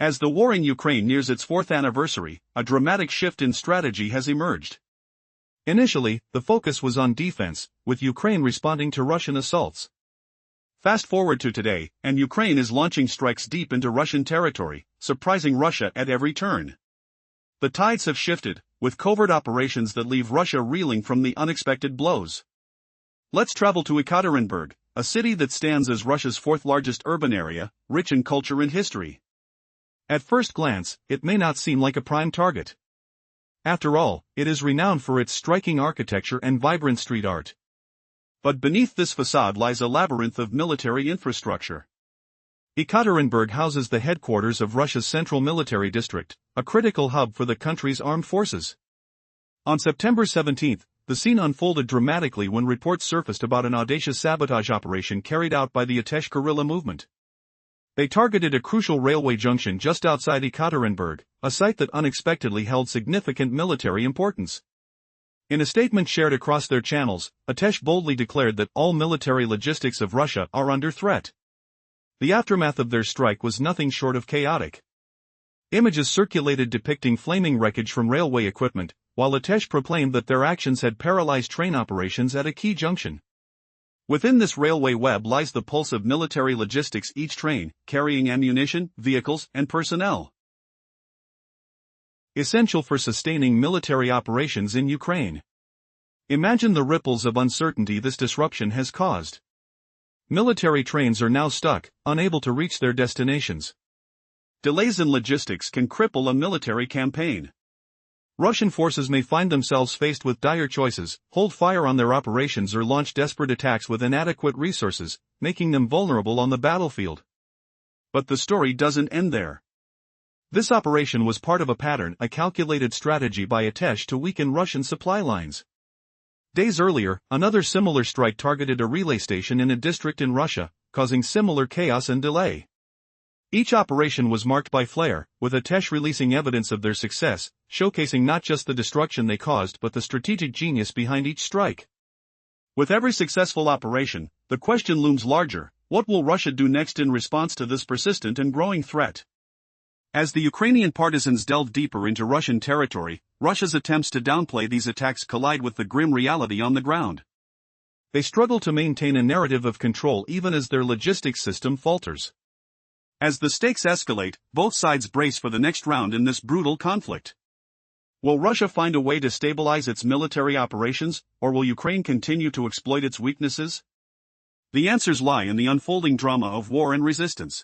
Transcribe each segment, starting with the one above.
As the war in Ukraine nears its fourth anniversary, a dramatic shift in strategy has emerged. Initially, the focus was on defense, with Ukraine responding to Russian assaults. Fast forward to today, and Ukraine is launching strikes deep into Russian territory, surprising Russia at every turn. The tides have shifted, with covert operations that leave Russia reeling from the unexpected blows. Let's travel to Ekaterinburg, a city that stands as Russia's fourth largest urban area, rich in culture and history. At first glance, it may not seem like a prime target. After all, it is renowned for its striking architecture and vibrant street art. But beneath this facade lies a labyrinth of military infrastructure. Ekaterinburg houses the headquarters of Russia's Central Military District, a critical hub for the country's armed forces. On September 17, the scene unfolded dramatically when reports surfaced about an audacious sabotage operation carried out by the Atesh guerrilla movement. They targeted a crucial railway junction just outside Ekaterinburg, a site that unexpectedly held significant military importance. In a statement shared across their channels, Atesh boldly declared that all military logistics of Russia are under threat. The aftermath of their strike was nothing short of chaotic. Images circulated depicting flaming wreckage from railway equipment, while Atesh proclaimed that their actions had paralyzed train operations at a key junction. Within this railway web lies the pulse of military logistics, each train carrying ammunition, vehicles, and personnel, essential for sustaining military operations in Ukraine. Imagine the ripples of uncertainty this disruption has caused. Military trains are now stuck, unable to reach their destinations. Delays in logistics can cripple a military campaign. Russian forces may find themselves faced with dire choices: hold fire on their operations or launch desperate attacks with inadequate resources, making them vulnerable on the battlefield. But the story doesn't end there. This operation was part of a pattern, a calculated strategy by Atesh to weaken Russian supply lines. Days earlier, another similar strike targeted a relay station in a district in Russia, causing similar chaos and delay. Each operation was marked by flair, with Atesh releasing evidence of their success, showcasing not just the destruction they caused but the strategic genius behind each strike. With every successful operation, the question looms larger: what will Russia do next in response to this persistent and growing threat? As the Ukrainian partisans delve deeper into Russian territory, Russia's attempts to downplay these attacks collide with the grim reality on the ground. They struggle to maintain a narrative of control even as their logistics system falters. As the stakes escalate, both sides brace for the next round in this brutal conflict. Will Russia find a way to stabilize its military operations, or will Ukraine continue to exploit its weaknesses? The answers lie in the unfolding drama of war and resistance.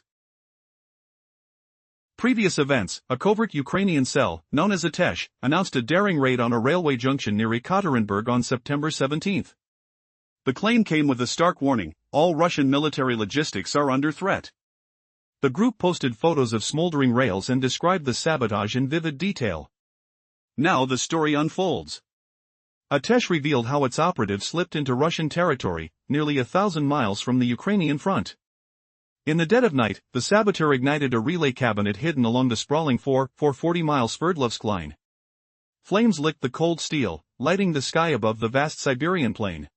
Previous events: a covert Ukrainian cell, known as Atesh, announced a daring raid on a railway junction near Ekaterinburg on September 17. The claim came with a stark warning: all Russian military logistics are under threat. The group posted photos of smoldering rails and described the sabotage in vivid detail. Now the story unfolds. Atesh revealed how its operatives slipped into Russian territory, nearly 1,000 miles from the Ukrainian front. In the dead of night, the saboteur ignited a relay cabinet hidden along the sprawling 440-mile Sverdlovsk line. Flames licked the cold steel, lighting the sky above the vast Siberian plain.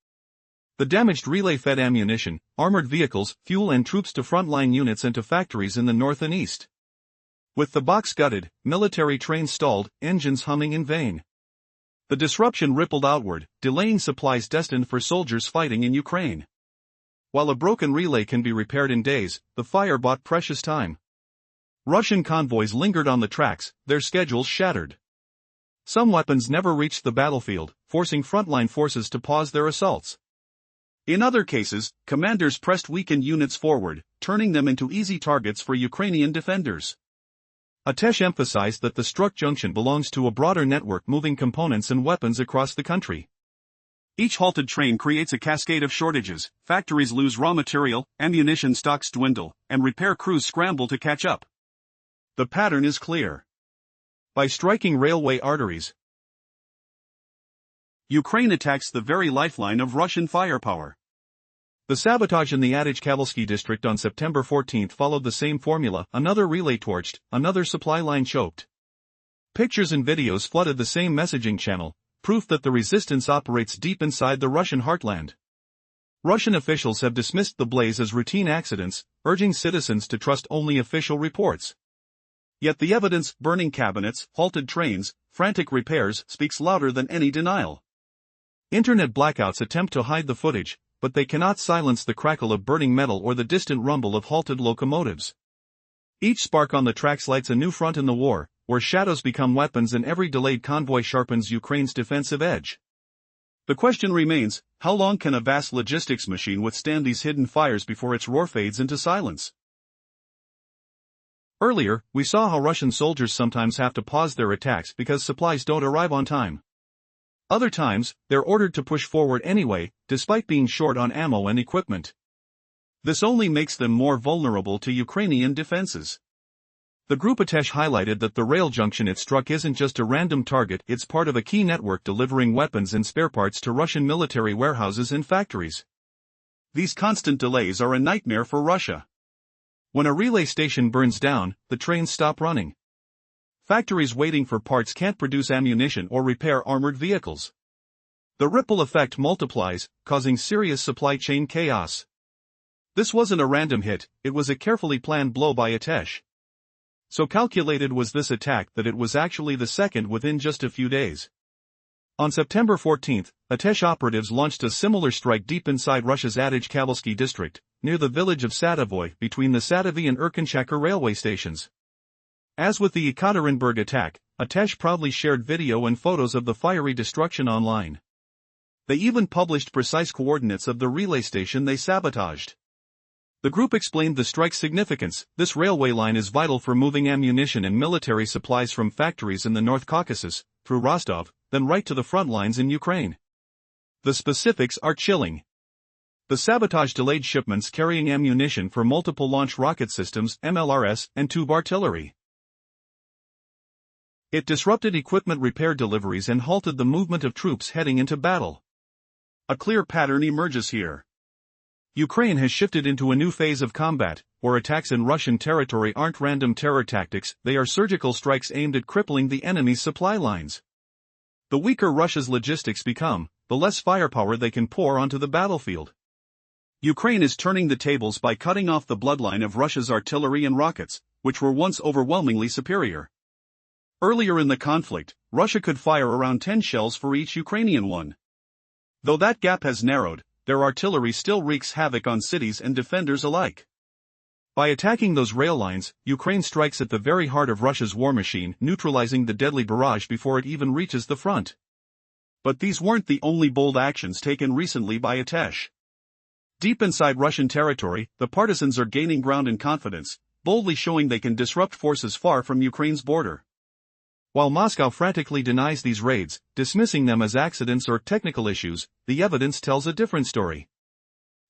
The damaged relay fed ammunition, armored vehicles, fuel and troops to frontline units and to factories in the north and east. With the box gutted, military trains stalled, engines humming in vain. The disruption rippled outward, delaying supplies destined for soldiers fighting in Ukraine. While a broken relay can be repaired in days, the fire bought precious time. Russian convoys lingered on the tracks, their schedules shattered. Some weapons never reached the battlefield, forcing frontline forces to pause their assaults. In other cases, commanders pressed weakened units forward, turning them into easy targets for Ukrainian defenders. Atesh emphasized that the struck junction belongs to a broader network moving components and weapons across the country. Each halted train creates a cascade of shortages: factories lose raw material, ammunition stocks dwindle, and repair crews scramble to catch up. The pattern is clear. By striking railway arteries, Ukraine attacks the very lifeline of Russian firepower. The sabotage in the Adych-Kavalsky district on September 14 followed the same formula: another relay torched, another supply line choked. Pictures and videos flooded the same messaging channel, proof that the resistance operates deep inside the Russian heartland. Russian officials have dismissed the blaze as routine accidents, urging citizens to trust only official reports. Yet the evidence, burning cabinets, halted trains, frantic repairs, speaks louder than any denial. Internet blackouts attempt to hide the footage, but they cannot silence the crackle of burning metal or the distant rumble of halted locomotives. Each spark on the tracks lights a new front in the war, where shadows become weapons and every delayed convoy sharpens Ukraine's defensive edge. The question remains, how long can a vast logistics machine withstand these hidden fires before its roar fades into silence? Earlier, we saw how Russian soldiers sometimes have to pause their attacks because supplies don't arrive on time. Other times, they're ordered to push forward anyway, despite being short on ammo and equipment. This only makes them more vulnerable to Ukrainian defenses. The group Atesh highlighted that the rail junction it struck isn't just a random target, it's part of a key network delivering weapons and spare parts to Russian military warehouses and factories. These constant delays are a nightmare for Russia. When a relay station burns down, the trains stop running. Factories waiting for parts can't produce ammunition or repair armored vehicles. The ripple effect multiplies, causing serious supply chain chaos. This wasn't a random hit, it was a carefully planned blow by Atesh. So calculated was this attack that it was actually the second within just a few days. On September 14, Atesh operatives launched a similar strike deep inside Russia's Adych-Kavalsky district, near the village of Sadavoy, between the Sadovy and Irkhanchakha railway stations. As with the Ekaterinburg attack, Atesh proudly shared video and photos of the fiery destruction online. They even published precise coordinates of the relay station they sabotaged. The group explained the strike's significance. This railway line is vital for moving ammunition and military supplies from factories in the North Caucasus, through Rostov, then right to the front lines in Ukraine. The specifics are chilling. The sabotage delayed shipments carrying ammunition for multiple launch rocket systems, MLRS, and tube artillery. It disrupted equipment repair deliveries and halted the movement of troops heading into battle. A clear pattern emerges here. Ukraine has shifted into a new phase of combat, where attacks in Russian territory aren't random terror tactics, they are surgical strikes aimed at crippling the enemy's supply lines. The weaker Russia's logistics become, the less firepower they can pour onto the battlefield. Ukraine is turning the tables by cutting off the bloodline of Russia's artillery and rockets, which were once overwhelmingly superior. Earlier in the conflict, Russia could fire around 10 shells for each Ukrainian one. Though that gap has narrowed, their artillery still wreaks havoc on cities and defenders alike. By attacking those rail lines, Ukraine strikes at the very heart of Russia's war machine, neutralizing the deadly barrage before it even reaches the front. But these weren't the only bold actions taken recently by Atesh. Deep inside Russian territory, the partisans are gaining ground and confidence, boldly showing they can disrupt forces far from Ukraine's border. While Moscow frantically denies these raids, dismissing them as accidents or technical issues, the evidence tells a different story.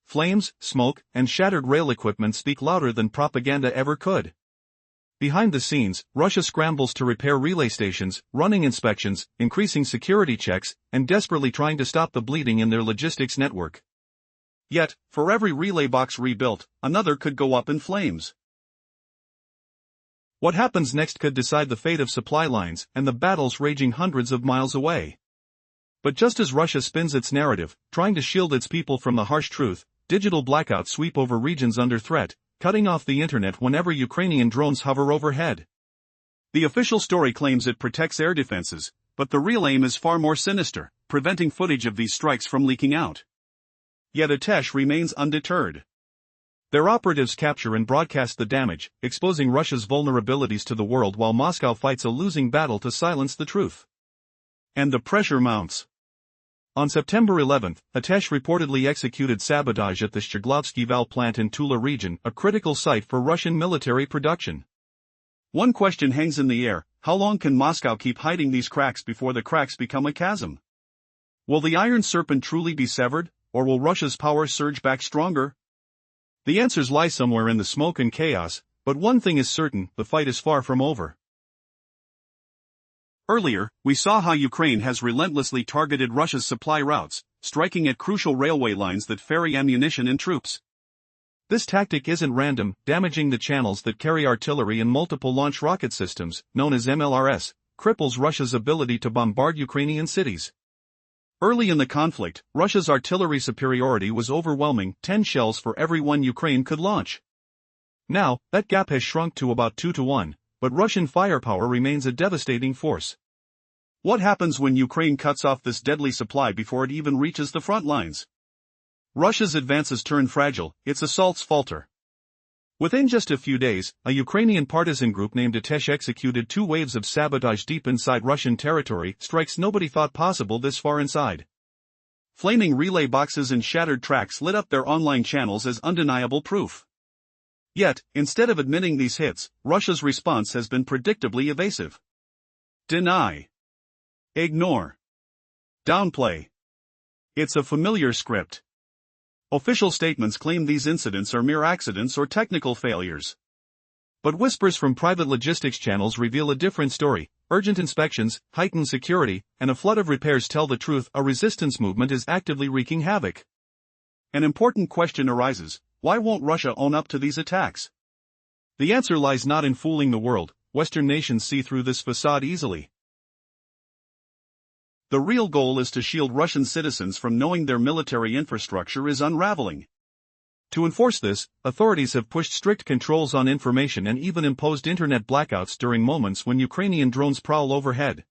Flames, smoke, and shattered rail equipment speak louder than propaganda ever could. Behind the scenes, Russia scrambles to repair relay stations, running inspections, increasing security checks, and desperately trying to stop the bleeding in their logistics network. Yet, for every relay box rebuilt, another could go up in flames. What happens next could decide the fate of supply lines and the battles raging hundreds of miles away. But just as Russia spins its narrative, trying to shield its people from the harsh truth, digital blackouts sweep over regions under threat, cutting off the internet whenever Ukrainian drones hover overhead. The official story claims it protects air defenses, but the real aim is far more sinister, preventing footage of these strikes from leaking out. Yet Atesh remains undeterred. Their operatives capture and broadcast the damage, exposing Russia's vulnerabilities to the world while Moscow fights a losing battle to silence the truth. And the pressure mounts. On September 11, Atesh reportedly executed sabotage at the Shcheglovsky Val plant in Tula region, a critical site for Russian military production. One question hangs in the air: how long can Moscow keep hiding these cracks before the cracks become a chasm? Will the Iron Serpent truly be severed, or will Russia's power surge back stronger? The answers lie somewhere in the smoke and chaos, but one thing is certain: the fight is far from over. Earlier, we saw how Ukraine has relentlessly targeted Russia's supply routes, striking at crucial railway lines that ferry ammunition and troops. This tactic isn't random, damaging the channels that carry artillery and multiple launch rocket systems, known as MLRS, cripples Russia's ability to bombard Ukrainian cities. Early in the conflict, Russia's artillery superiority was overwhelming, 10 shells for every one Ukraine could launch. Now, that gap has shrunk to about 2 to 1, but Russian firepower remains a devastating force. What happens when Ukraine cuts off this deadly supply before it even reaches the front lines? Russia's advances turn fragile, its assaults falter. Within just a few days, a Ukrainian partisan group named Atesh executed 2 waves of sabotage deep inside Russian territory, strikes nobody thought possible this far inside. Flaming relay boxes and shattered tracks lit up their online channels as undeniable proof. Yet, instead of admitting these hits, Russia's response has been predictably evasive. Deny. Ignore. Downplay. It's a familiar script. Official statements claim these incidents are mere accidents or technical failures. But whispers from private logistics channels reveal a different story. Urgent inspections, heightened security, and a flood of repairs tell the truth. A resistance movement is actively wreaking havoc. An important question arises: why won't Russia own up to these attacks? The answer lies not in fooling the world. Western nations see through this facade easily. The real goal is to shield Russian citizens from knowing their military infrastructure is unraveling. To enforce this, authorities have pushed strict controls on information and even imposed internet blackouts during moments when Ukrainian drones prowl overhead.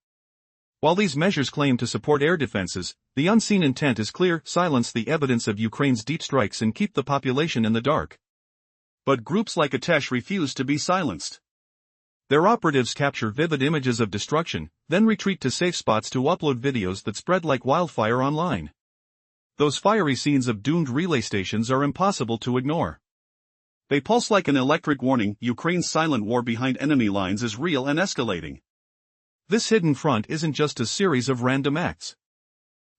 While these measures claim to support air defenses, the unseen intent is clear: silence the evidence of Ukraine's deep strikes and keep the population in the dark. But groups like Atesh refuse to be silenced. Their operatives capture vivid images of destruction, then retreat to safe spots to upload videos that spread like wildfire online. Those fiery scenes of doomed relay stations are impossible to ignore. They pulse like an electric warning. Ukraine's silent war behind enemy lines is real and escalating. This hidden front isn't just a series of random acts.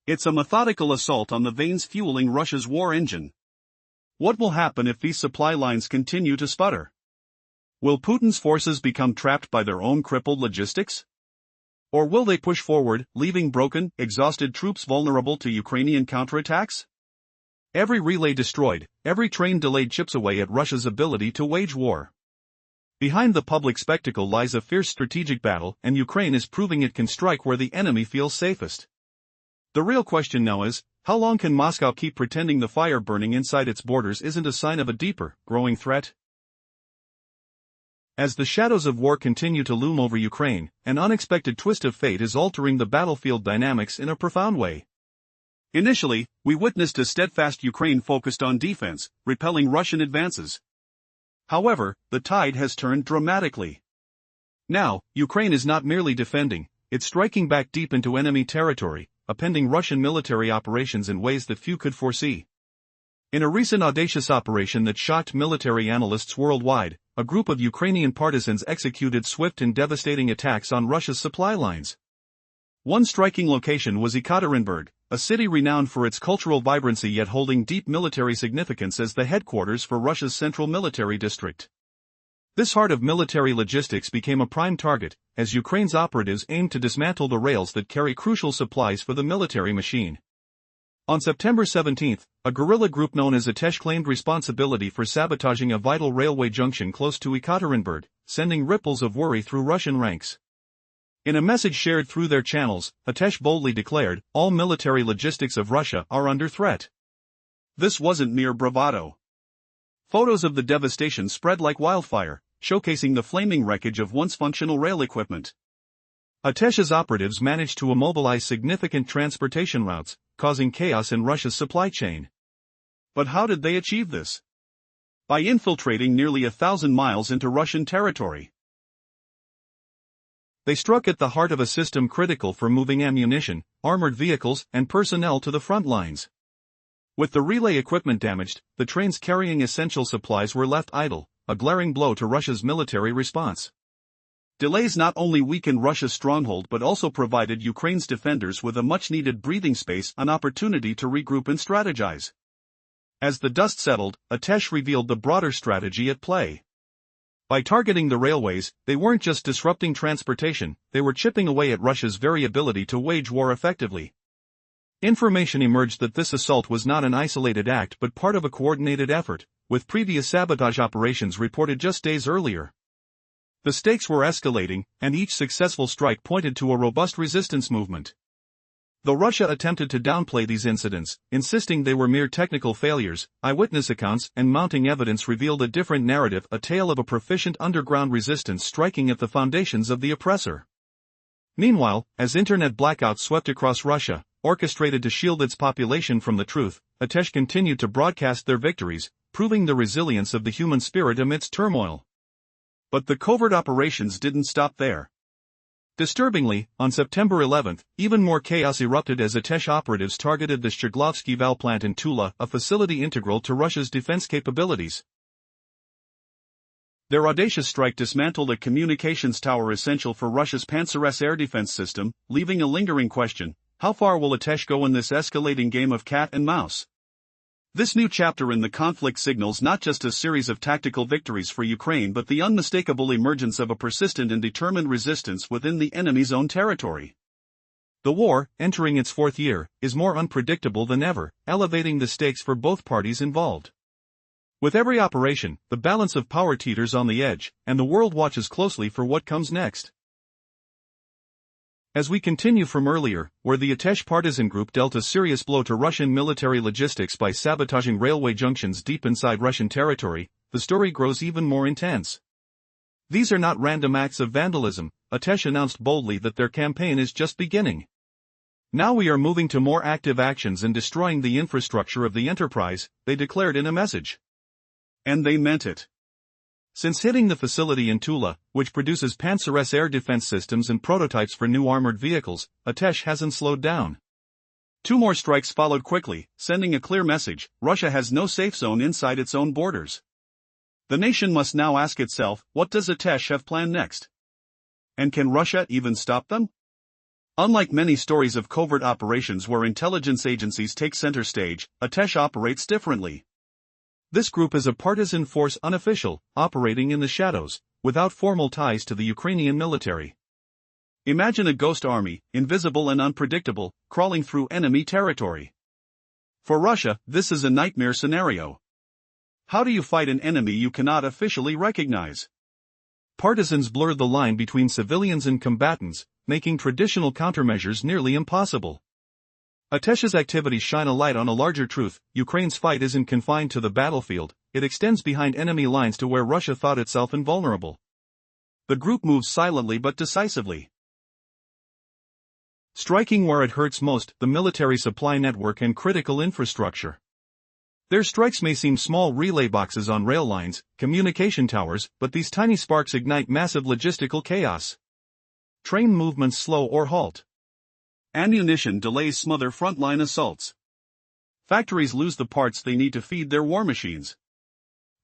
It's a methodical assault on the veins fueling Russia's war engine. What will happen if these supply lines continue to sputter? Will Putin's forces become trapped by their own crippled logistics? Or will they push forward, leaving broken, exhausted troops vulnerable to Ukrainian counterattacks? Every relay destroyed, every train delayed chips away at Russia's ability to wage war. Behind the public spectacle lies a fierce strategic battle, and Ukraine is proving it can strike where the enemy feels safest. The real question now is, how long can Moscow keep pretending the fire burning inside its borders isn't a sign of a deeper, growing threat? As the shadows of war continue to loom over Ukraine, an unexpected twist of fate is altering the battlefield dynamics in a profound way. Initially, we witnessed a steadfast Ukraine focused on defense, repelling Russian advances. However, the tide has turned dramatically. Now, Ukraine is not merely defending, it's striking back deep into enemy territory, upending Russian military operations in ways that few could foresee. In a recent audacious operation that shocked military analysts worldwide, a group of Ukrainian partisans executed swift and devastating attacks on Russia's supply lines. One striking location was Ekaterinburg, a city renowned for its cultural vibrancy yet holding deep military significance as the headquarters for Russia's central military district. This heart of military logistics became a prime target, as Ukraine's operatives aimed to dismantle the rails that carry crucial supplies for the military machine. On September 17, a guerrilla group known as Atesh claimed responsibility for sabotaging a vital railway junction close to Ekaterinburg, sending ripples of worry through Russian ranks. In a message shared through their channels, Atesh boldly declared, "All military logistics of Russia are under threat." This wasn't mere bravado. Photos of the devastation spread like wildfire, showcasing the flaming wreckage of once functional rail equipment. Atesh's operatives managed to immobilize significant transportation routes, causing chaos in Russia's supply chain. But how did they achieve this? By infiltrating nearly 1,000 miles into Russian territory. They struck at the heart of a system critical for moving ammunition, armored vehicles, and personnel to the front lines. With the relay equipment damaged, the trains carrying essential supplies were left idle, a glaring blow to Russia's military response. Delays not only weakened Russia's stronghold but also provided Ukraine's defenders with a much-needed breathing space, an opportunity to regroup and strategize. As the dust settled, Atesh revealed the broader strategy at play. By targeting the railways, they weren't just disrupting transportation, they were chipping away at Russia's very ability to wage war effectively. Information emerged that this assault was not an isolated act but part of a coordinated effort, with previous sabotage operations reported just days earlier. The stakes were escalating, and each successful strike pointed to a robust resistance movement. Though Russia attempted to downplay these incidents, insisting they were mere technical failures, eyewitness accounts and mounting evidence revealed a different narrative, a tale of a proficient underground resistance striking at the foundations of the oppressor. Meanwhile, as internet blackouts swept across Russia, orchestrated to shield its population from the truth, Atesh continued to broadcast their victories, proving the resilience of the human spirit amidst turmoil. But the covert operations didn't stop there. Disturbingly, on September 11, even more chaos erupted as Atesh operatives targeted the Shcheglovsky Val plant in Tula, a facility integral to Russia's defense capabilities. Their audacious strike dismantled a communications tower essential for Russia's Panzer-S air defense system, leaving a lingering question: how far will Atesh go in this escalating game of cat and mouse? This new chapter in the conflict signals not just a series of tactical victories for Ukraine but the unmistakable emergence of a persistent and determined resistance within the enemy's own territory. The war, entering its fourth year, is more unpredictable than ever, elevating the stakes for both parties involved. With every operation, the balance of power teeters on the edge, and the world watches closely for what comes next. As we continue from earlier, where the Atesh partisan group dealt a serious blow to Russian military logistics by sabotaging railway junctions deep inside Russian territory, the story grows even more intense. These are not random acts of vandalism. Atesh announced boldly that their campaign is just beginning. Now we are moving to more active actions and destroying the infrastructure of the enterprise, they declared in a message. And they meant it. Since hitting the facility in Tula, which produces Panzer-S air defense systems and prototypes for new armored vehicles, Atesh hasn't slowed down. 2 more strikes followed quickly, sending a clear message: Russia has no safe zone inside its own borders. The nation must now ask itself, what does Atesh have planned next? And can Russia even stop them? Unlike many stories of covert operations where intelligence agencies take center stage, Atesh operates differently. This group is a partisan force, unofficial, operating in the shadows, without formal ties to the Ukrainian military. Imagine a ghost army, invisible and unpredictable, crawling through enemy territory. For Russia, this is a nightmare scenario. How do you fight an enemy you cannot officially recognize? Partisans blur the line between civilians and combatants, making traditional countermeasures nearly impossible. Atesh's activities shine a light on a larger truth: Ukraine's fight isn't confined to the battlefield, it extends behind enemy lines to where Russia thought itself invulnerable. The group moves silently but decisively, striking where it hurts most: the military supply network and critical infrastructure. Their strikes may seem small relay boxes on rail lines, communication towers, but these tiny sparks ignite massive logistical chaos. Train movements slow or halt. Ammunition delays smother frontline assaults. Factories lose the parts they need to feed their war machines.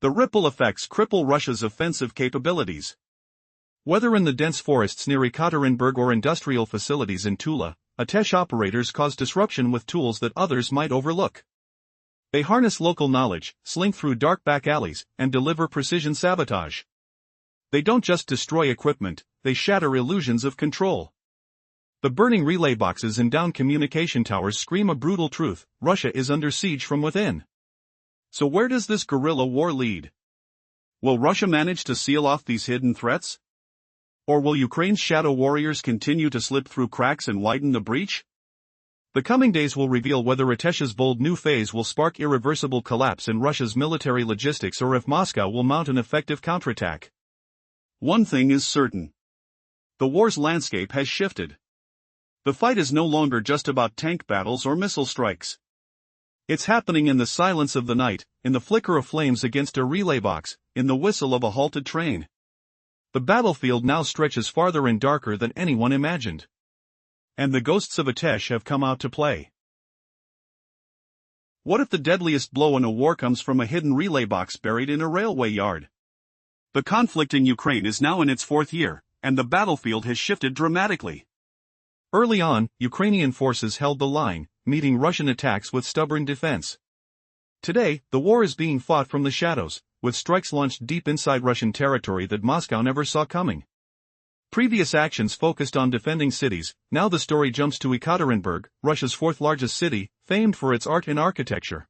The ripple effects cripple Russia's offensive capabilities. Whether in the dense forests near Ekaterinburg or industrial facilities in Tula, Atesh operators cause disruption with tools that others might overlook. They harness local knowledge, slink through dark back alleys, and deliver precision sabotage. They don't just destroy equipment, they shatter illusions of control. The burning relay boxes and downed communication towers scream a brutal truth: Russia is under siege from within. So where does this guerrilla war lead? Will Russia manage to seal off these hidden threats? Or will Ukraine's shadow warriors continue to slip through cracks and widen the breach? The coming days will reveal whether Atesh's bold new phase will spark irreversible collapse in Russia's military logistics or if Moscow will mount an effective counterattack. One thing is certain: the war's landscape has shifted. The fight is no longer just about tank battles or missile strikes. It's happening in the silence of the night, in the flicker of flames against a relay box, in the whistle of a halted train. The battlefield now stretches farther and darker than anyone imagined. And the ghosts of Atesh have come out to play. What if the deadliest blow in a war comes from a hidden relay box buried in a railway yard? The conflict in Ukraine is now in its 4th year, and the battlefield has shifted dramatically. Early on, Ukrainian forces held the line, meeting Russian attacks with stubborn defense. Today, the war is being fought from the shadows, with strikes launched deep inside Russian territory that Moscow never saw coming. Previous actions focused on defending cities, now the story jumps to Ekaterinburg, Russia's 4th largest city, famed for its art and architecture.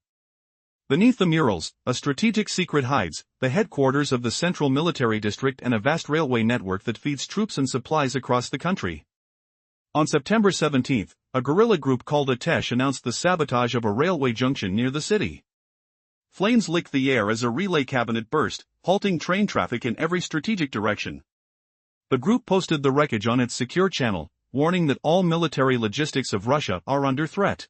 Beneath the murals, a strategic secret hides, the headquarters of the Central Military District and a vast railway network that feeds troops and supplies across the country. On September 17, a guerrilla group called Atesh announced the sabotage of a railway junction near the city. Flames licked the air as a relay cabinet burst, halting train traffic in every strategic direction. The group posted the wreckage on its secure channel, warning that all military logistics of Russia are under threat.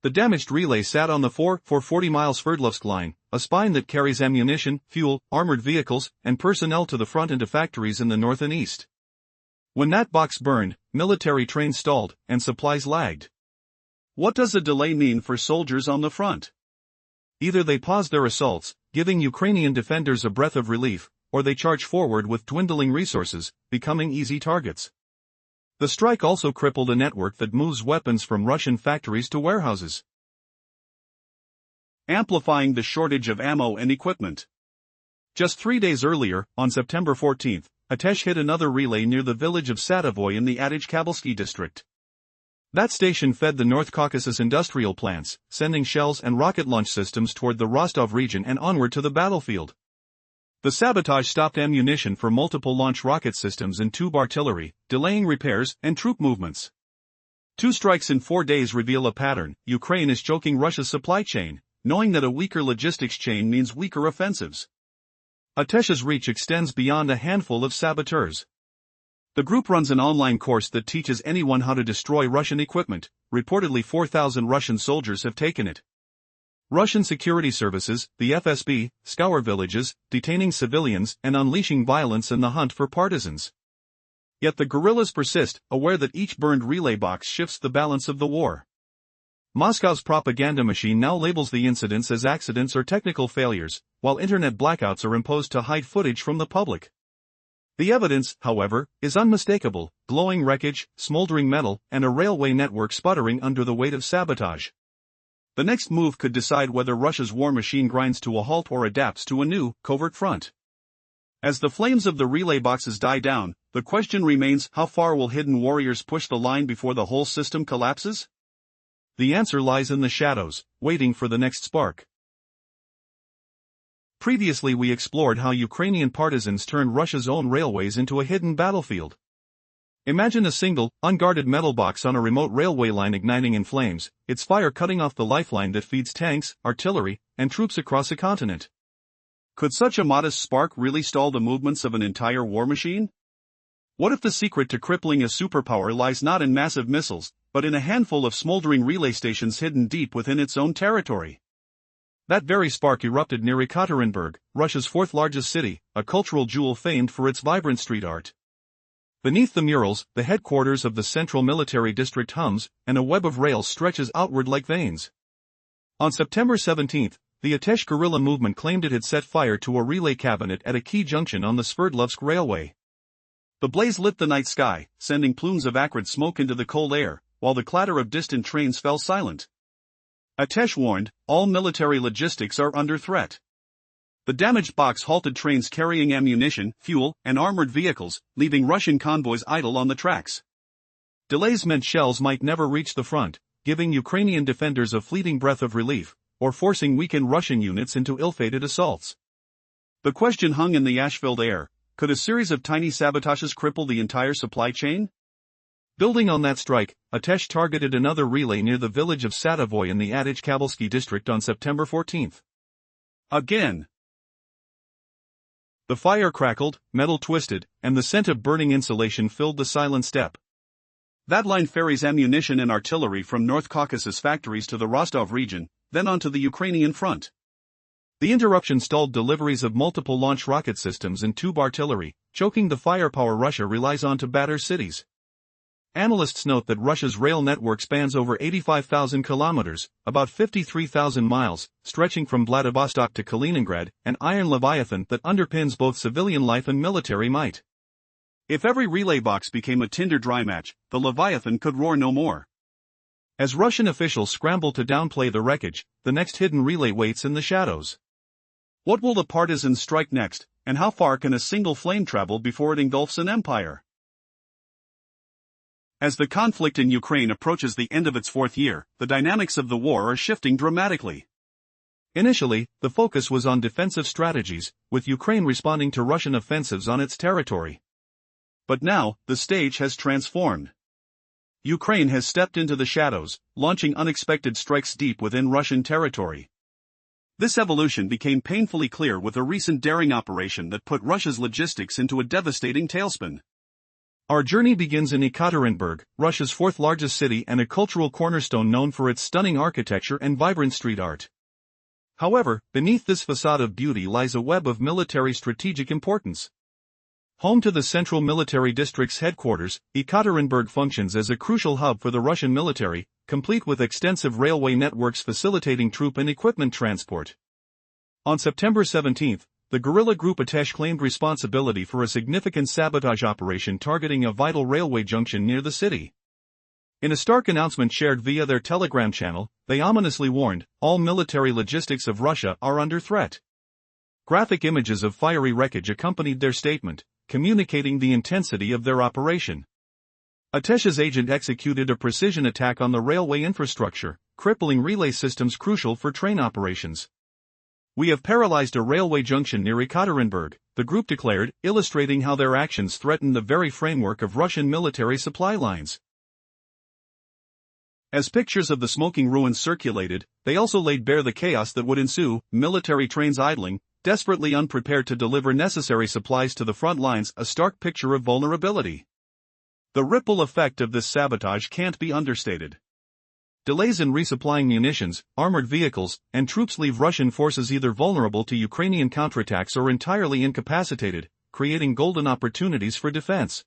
The damaged relay sat on the 440 miles Sverdlovsk line, a spine that carries ammunition, fuel, armored vehicles, and personnel to the front and to factories in the north and east. When that box burned, military trains stalled, and supplies lagged. What does a delay mean for soldiers on the front? Either they pause their assaults, giving Ukrainian defenders a breath of relief, or they charge forward with dwindling resources, becoming easy targets. The strike also crippled a network that moves weapons from Russian factories to warehouses, amplifying the shortage of ammo and equipment. Just 3 days earlier, on September 14, Atesh hit another relay near the village of Sadavoy in the Adych-Kabelsky district. That station fed the North Caucasus industrial plants, sending shells and rocket launch systems toward the Rostov region and onward to the battlefield. The sabotage stopped ammunition for multiple launch rocket systems and tube artillery, delaying repairs and troop movements. 2 strikes in 4 days reveal a pattern. Ukraine is choking Russia's supply chain, knowing that a weaker logistics chain means weaker offensives. Atesh's reach extends beyond a handful of saboteurs. The group runs an online course that teaches anyone how to destroy Russian equipment. Reportedly 4,000 Russian soldiers have taken it. Russian security services, the FSB, scour villages, detaining civilians and unleashing violence in the hunt for partisans. Yet the guerrillas persist, aware that each burned relay box shifts the balance of the war. Moscow's propaganda machine now labels the incidents as accidents or technical failures, while internet blackouts are imposed to hide footage from the public. The evidence, however, is unmistakable: glowing wreckage, smoldering metal, and a railway network sputtering under the weight of sabotage. The next move could decide whether Russia's war machine grinds to a halt or adapts to a new, covert front. As the flames of the relay boxes die down, the question remains: how far will hidden warriors push the line before the whole system collapses? The answer lies in the shadows, waiting for the next spark. Previously we explored how Ukrainian partisans turned Russia's own railways into a hidden battlefield. Imagine a single, unguarded metal box on a remote railway line igniting in flames, its fire cutting off the lifeline that feeds tanks, artillery, and troops across a continent. Could such a modest spark really stall the movements of an entire war machine? What if the secret to crippling a superpower lies not in massive missiles, but in a handful of smoldering relay stations hidden deep within its own territory? That very spark erupted near Ekaterinburg, Russia's 4th largest city, a cultural jewel famed for its vibrant street art. Beneath the murals, the headquarters of the Central Military District hums, and a web of rails stretches outward like veins. On September 17, the Atesh guerrilla movement claimed it had set fire to a relay cabinet at a key junction on the Sverdlovsk railway. The blaze lit the night sky, sending plumes of acrid smoke into the cold air, while the clatter of distant trains fell silent. Atesh warned, all military logistics are under threat. The damaged box halted trains carrying ammunition, fuel, and armored vehicles, leaving Russian convoys idle on the tracks. Delays meant shells might never reach the front, giving Ukrainian defenders a fleeting breath of relief, or forcing weakened Russian units into ill-fated assaults. The question hung in the ash-filled air: could a series of tiny sabotages cripple the entire supply chain? Building on that strike, Atesh targeted another relay near the village of Sadavoy in the Adych-Kabelsky district on September 14. Again. The fire crackled, metal twisted, and the scent of burning insulation filled the silent steppe. That line ferries ammunition and artillery from North Caucasus factories to the Rostov region, then onto the Ukrainian front. The interruption stalled deliveries of multiple launch rocket systems and tube artillery, choking the firepower Russia relies on to batter cities. Analysts note that Russia's rail network spans over 85,000 kilometers, about 53,000 miles, stretching from Vladivostok to Kaliningrad, an iron leviathan that underpins both civilian life and military might. If every relay box became a tinder dry match, the leviathan could roar no more. As Russian officials scramble to downplay the wreckage, the next hidden relay waits in the shadows. What will the partisans strike next, and how far can a single flame travel before it engulfs an empire? As the conflict in Ukraine approaches the end of its 4th year, the dynamics of the war are shifting dramatically. Initially, the focus was on defensive strategies, with Ukraine responding to Russian offensives on its territory. But now, the stage has transformed. Ukraine has stepped into the shadows, launching unexpected strikes deep within Russian territory. This evolution became painfully clear with a recent daring operation that put Russia's logistics into a devastating tailspin. Our journey begins in Ekaterinburg, Russia's fourth-largest city and a cultural cornerstone known for its stunning architecture and vibrant street art. However, beneath this facade of beauty lies a web of military strategic importance. Home to the Central Military District's headquarters, Ekaterinburg functions as a crucial hub for the Russian military, complete with extensive railway networks facilitating troop and equipment transport. On September 17, the guerrilla group Atesh claimed responsibility for a significant sabotage operation targeting a vital railway junction near the city. In a stark announcement shared via their Telegram channel, they ominously warned, all military logistics of Russia are under threat. Graphic images of fiery wreckage accompanied their statement, communicating the intensity of their operation. Atesh's agent executed a precision attack on the railway infrastructure, crippling relay systems crucial for train operations. We have paralyzed a railway junction near Ekaterinburg, the group declared, illustrating how their actions threaten the very framework of Russian military supply lines. As pictures of the smoking ruins circulated, they also laid bare the chaos that would ensue, military trains idling, desperately unprepared to deliver necessary supplies to the front lines, a stark picture of vulnerability. The ripple effect of this sabotage can't be understated. Delays in resupplying munitions, armored vehicles, and troops leave Russian forces either vulnerable to Ukrainian counterattacks or entirely incapacitated, creating golden opportunities for defense.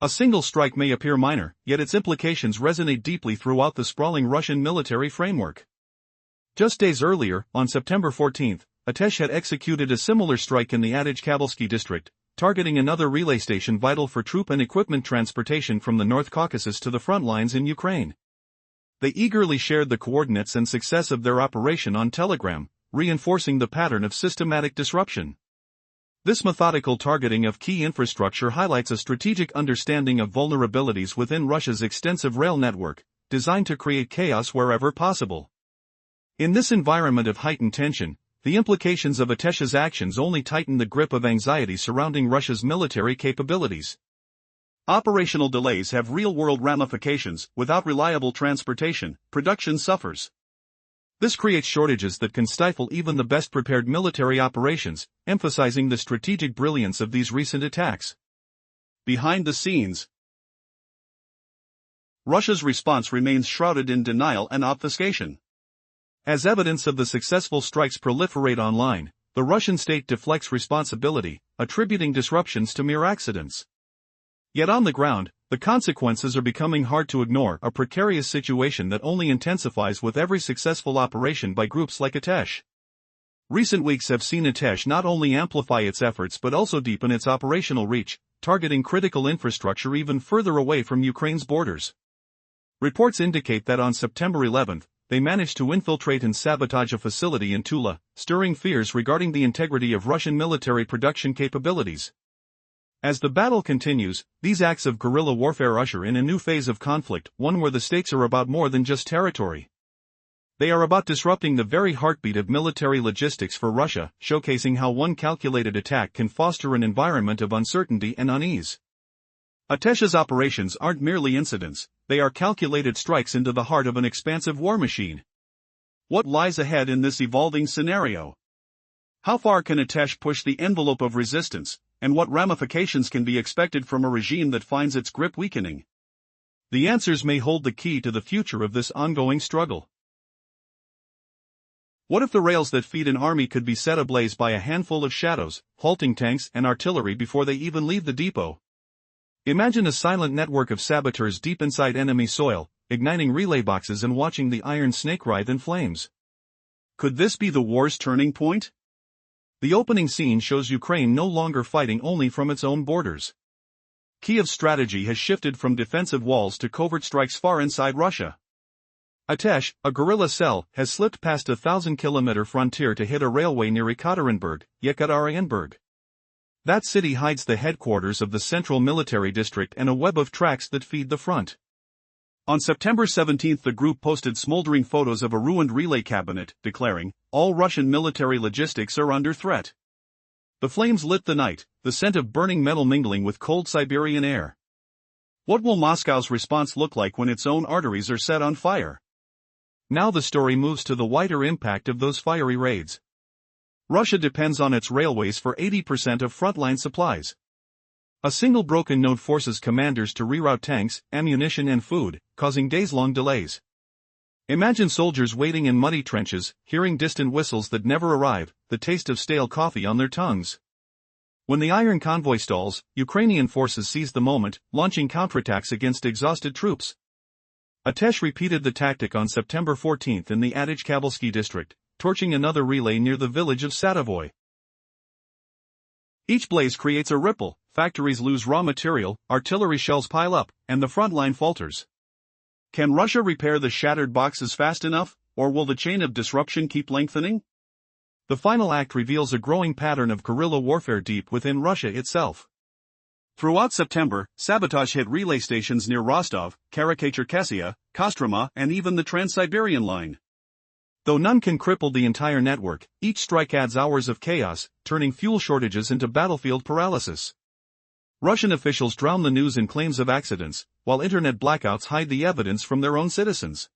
A single strike may appear minor, yet its implications resonate deeply throughout the sprawling Russian military framework. Just days earlier, on September 14, Atesh had executed a similar strike in the Adych-Kabelsky district, targeting another relay station vital for troop and equipment transportation from the North Caucasus to the front lines in Ukraine. They eagerly shared the coordinates and success of their operation on Telegram, reinforcing the pattern of systematic disruption. This methodical targeting of key infrastructure highlights a strategic understanding of vulnerabilities within Russia's extensive rail network, designed to create chaos wherever possible. In this environment of heightened tension, the implications of Atesh's actions only tighten the grip of anxiety surrounding Russia's military capabilities. Operational delays have real-world ramifications. Without reliable transportation, production suffers. This creates shortages that can stifle even the best-prepared military operations, emphasizing the strategic brilliance of these recent attacks. Behind the scenes, Russia's response remains shrouded in denial and obfuscation. As evidence of the successful strikes proliferate online, the Russian state deflects responsibility, attributing disruptions to mere accidents. Yet on the ground, the consequences are becoming hard to ignore, a precarious situation that only intensifies with every successful operation by groups like Atesh. Recent weeks have seen Atesh not only amplify its efforts but also deepen its operational reach, targeting critical infrastructure even further away from Ukraine's borders. Reports indicate that on September 11, they managed to infiltrate and sabotage a facility in Tula, stirring fears regarding the integrity of Russian military production capabilities. As the battle continues, these acts of guerrilla warfare usher in a new phase of conflict, one where the stakes are about more than just territory. They are about disrupting the very heartbeat of military logistics for Russia, showcasing how one calculated attack can foster an environment of uncertainty and unease. Atesh's operations aren't merely incidents, they are calculated strikes into the heart of an expansive war machine. What lies ahead in this evolving scenario? How far can Atesh push the envelope of resistance, and what ramifications can be expected from a regime that finds its grip weakening? The answers may hold the key to the future of this ongoing struggle. What if the rails that feed an army could be set ablaze by a handful of shadows, halting tanks and artillery before they even leave the depot? Imagine a silent network of saboteurs deep inside enemy soil, igniting relay boxes and watching the iron snake writhe in flames. Could this be the war's turning point? The opening scene shows Ukraine no longer fighting only from its own borders. Kiev's strategy has shifted from defensive walls to covert strikes far inside Russia. Atesh, a guerrilla cell, has slipped past a 1,000-kilometer frontier to hit a railway near Ekaterinburg, Yekaterinburg. That city hides the headquarters of the Central Military District and a web of tracks that feed the front. On September 17 the group posted smoldering photos of a ruined relay cabinet, declaring, "All Russian military logistics are under threat." The flames lit the night, the scent of burning metal mingling with cold Siberian air. What will Moscow's response look like when its own arteries are set on fire? Now the story moves to the wider impact of those fiery raids. Russia depends on its railways for 80% of frontline supplies. A single broken node forces commanders to reroute tanks, ammunition and food, causing days-long delays. Imagine soldiers waiting in muddy trenches, hearing distant whistles that never arrive, the taste of stale coffee on their tongues. When the iron convoy stalls, Ukrainian forces seize the moment, launching counterattacks against exhausted troops. Atesh repeated the tactic on September 14 in the Adich-Kavalsky district, torching another relay near the village of Sadavoy. Each blaze creates a ripple, factories lose raw material, artillery shells pile up, and the front line falters. Can Russia repair the shattered boxes fast enough, or will the chain of disruption keep lengthening? The final act reveals a growing pattern of guerrilla warfare deep within Russia itself. Throughout September, sabotage hit relay stations near Rostov, Karakai-Cherkessia, Kostroma, and even the Trans-Siberian line. Though none can cripple the entire network, each strike adds hours of chaos, turning fuel shortages into battlefield paralysis. Russian officials drown the news in claims of accidents, while internet blackouts hide the evidence from their own citizens.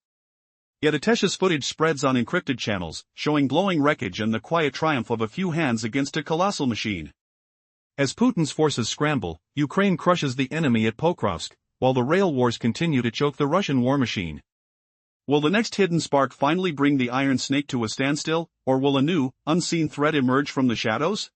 Yet Atesh's footage spreads on encrypted channels, showing glowing wreckage and the quiet triumph of a few hands against a colossal machine. As Putin's forces scramble, Ukraine crushes the enemy at Pokrovsk, while the rail wars continue to choke the Russian war machine. Will the next hidden spark finally bring the Iron Snake to a standstill, or will a new, unseen threat emerge from the shadows?